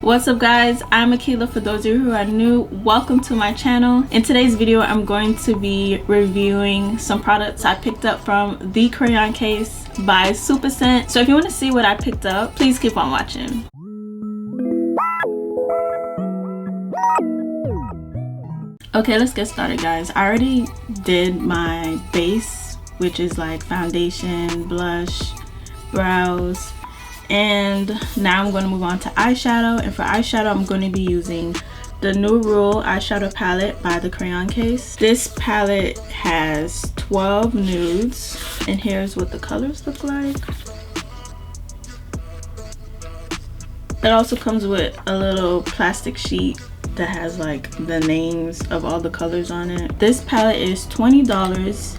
What's up guys, I'm Akila. For those of you who are new, welcome to my channel. In today's video I'm going to be reviewing some products I picked up from the Crayon Case by Super Scent. So if you want to see what I picked up, please keep on watching. Okay, let's get started guys. I already did my base, which is like foundation, blush, brows, and now I'm going to move on to eyeshadow. And for eyeshadow I'm going to be using the Nude eyeshadow palette by the Crayon Case. This palette has 12 nudes, and here's what the colors look like. It also comes with a little plastic sheet that has like the names of all the colors on it. This palette is $20.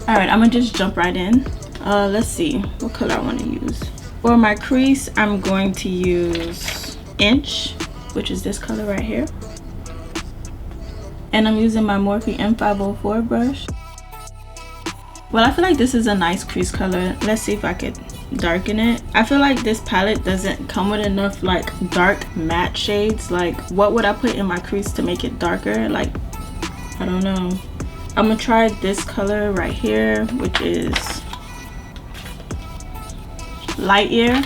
All right, I'm gonna just jump right in. Let's see what color I want to use. For my crease, I'm going to use Inch, which is this color right here. And I'm using my Morphe M504 brush. Well, I feel like this is a nice crease color. Let's see if I could darken it. I feel like this palette doesn't come with enough like dark matte shades. Like, what would I put in my crease to make it darker? Like, I don't know. I'm gonna try this color right here, which is Light Year,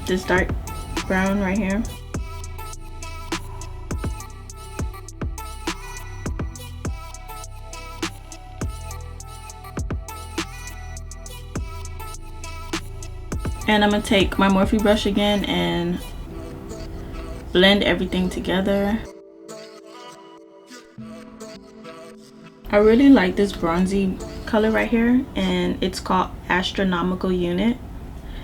this dark brown right here. And I'm gonna take my Morphe brush again and blend everything together. I really like this bronzy color right here, and it's called Astronomical Unit.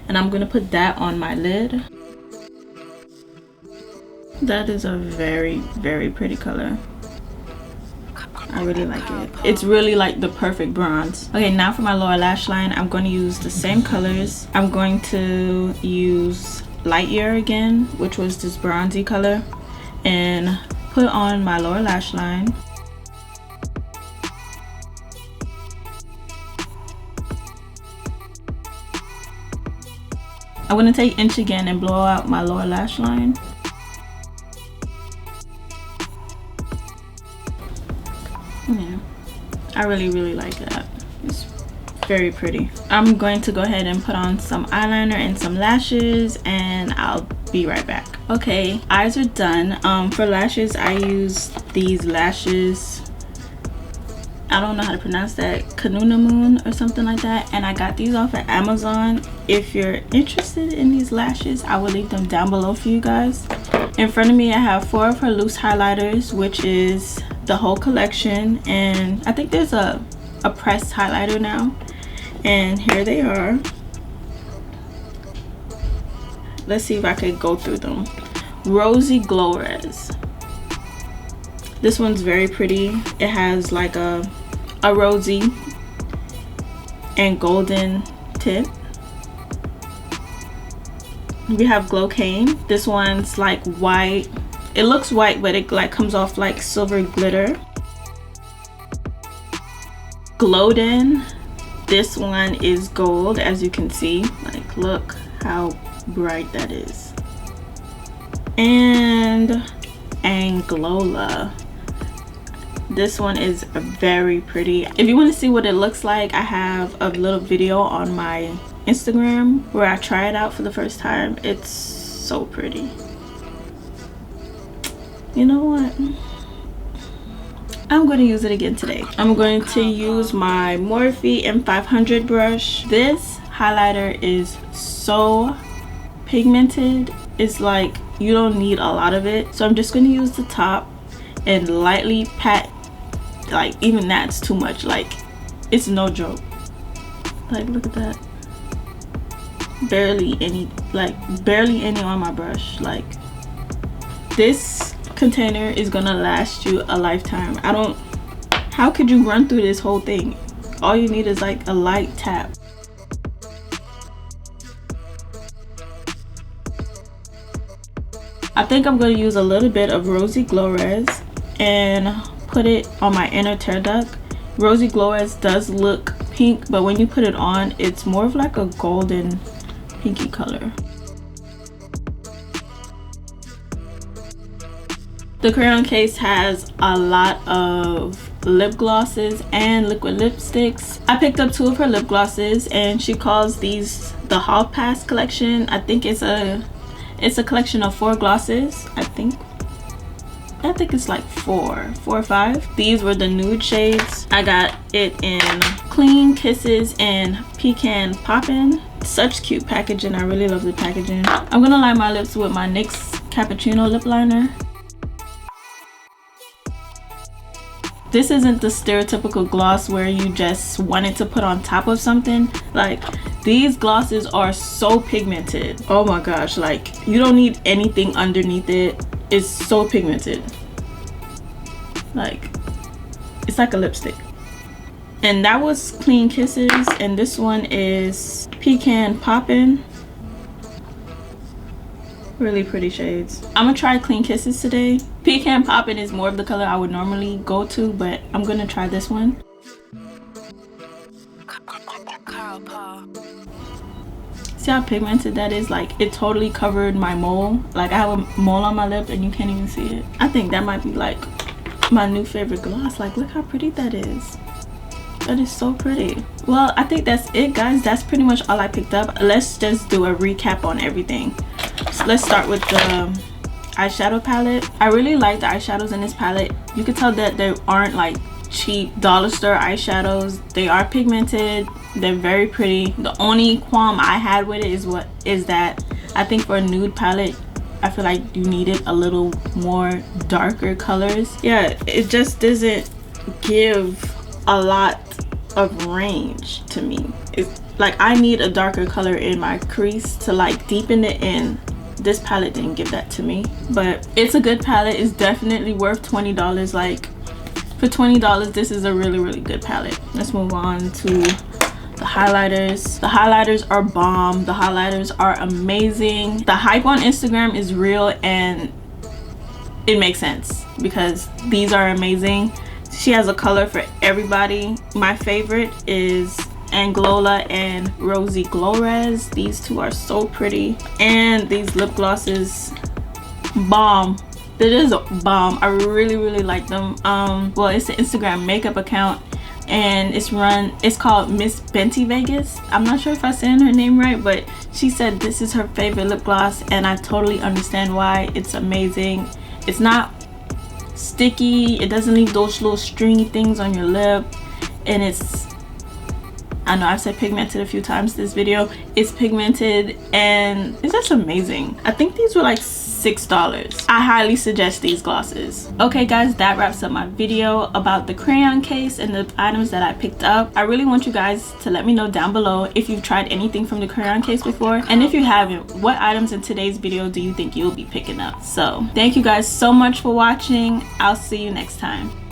And I'm gonna put that on my lid. That is a very, very pretty color. I really like it. It's really like the perfect bronze. Okay, now for my lower lash line, I'm going to use the same colors. I'm going to use Light Year again, which was this bronzy color, and put on my lower lash line. I'm going to take Inch again and blow out my lower lash line. Yeah, I really like that. It's very pretty. I'm going to go ahead and put on some eyeliner and some lashes, and I'll be right back. Okay, eyes are done. For lashes, I use these lashes. I don't know how to pronounce that, Kanuna Moon or something like that, and I got these off at Amazon. If you're interested in these lashes, I will leave them down below for you guys. In front of me I have 4 of her loose highlighters, which is the whole collection, and I think there's a pressed highlighter now, and here they are. Let's see if I could go through them. Rosy Glores. This one's very pretty. It has like a rosy and golden tip. We have Glow Cane. This one's like white. It looks white, but it like comes off like silver glitter. Glowden. This one is gold, as you can see. Like, look how bright that is. And Anglola. This one is very pretty. If you want to see what it looks like, I have a little video on my Instagram where I try it out for the first time. It's so pretty. You know what? I'm going to use it again today. I'm going to use my Morphe M500 brush. This highlighter is so pigmented. It's like you don't need a lot of it. So I'm just going to use the top and lightly pat. Like, even that's too much. Like, it's no joke. Like, look at that. Barely any on my brush. Like, this container is gonna last you a lifetime. How could you run through this whole thing? All you need is like a light tap. I think I'm gonna use a little bit of Rosy Glores and put it on my inner tear duct. Rosy Glores does look pink, but when you put it on, it's more of like a golden pinky color. The Crayon Case has a lot of lip glosses and liquid lipsticks. I picked up 2 of her lip glosses, and she calls these the Hallpass collection. I think it's a collection of 4 glosses. I think it's like 4 or 5. These were the nude shades. I got it in Clean Kisses and Pecan Poppin. Such cute packaging. I really love the packaging. I'm gonna line my lips with my NYX Cappuccino lip liner. This isn't the stereotypical gloss where you just want it to put on top of something. Like, these glosses are so pigmented. Oh my gosh, like, you don't need anything underneath it. It's so pigmented. Like, it's like a lipstick. And that was Clean Kisses, and this one is Pecan Poppin. Really pretty shades. I'm gonna try Clean Kisses today. Pecan Poppin is more of the color I would normally go to, but I'm gonna try this one. See how pigmented that is? Like, it totally covered my mole. Like, I have a mole on my lip and you can't even see it. I think that might be like my new favorite gloss. Like, look how pretty that is. That is so pretty. Well, I think that's it, guys. That's pretty much all I picked up. Let's just do a recap on everything. So let's start with the eyeshadow palette. I really like the eyeshadows in this palette. You can tell that they aren't like cheap dollar store eyeshadows. They are pigmented. They're very pretty. The only qualm I had with it is that I think for a nude palette, I feel like you needed a little more darker colors. Yeah, it just doesn't give a lot of range to me. It's like I need a darker color in my crease to like deepen it in. This palette didn't give that to me, but it's a good palette. It's definitely worth $20. Like, for $20, this is a really good palette. Let's move on to the highlighters. The highlighters are bomb. The highlighters are amazing. The hype on Instagram is real, and it makes sense because these are amazing. She has a color for everybody. My favorite is Anglola and Rosy Glores. These 2 are so pretty. And these lip glosses, bomb. They're just bomb. I really like them. Well, it's an Instagram makeup account, and it's called Miss Benty Vegas. I'm not sure if I'm saying her name right, but she said this is her favorite lip gloss, and I totally understand why. It's amazing. It's not sticky. It doesn't leave those little stringy things on your lip, and I know I've said pigmented a few times this video. It's pigmented and it's just amazing. I think these were like $6. I highly suggest these glosses. Okay guys, that wraps up my video about the Crayon Case and the items that I picked up. I really want you guys to let me know down below if you've tried anything from the Crayon Case before, and if you haven't, what items in today's video do you think you'll be picking up? So thank you guys so much for watching. I'll see you next time.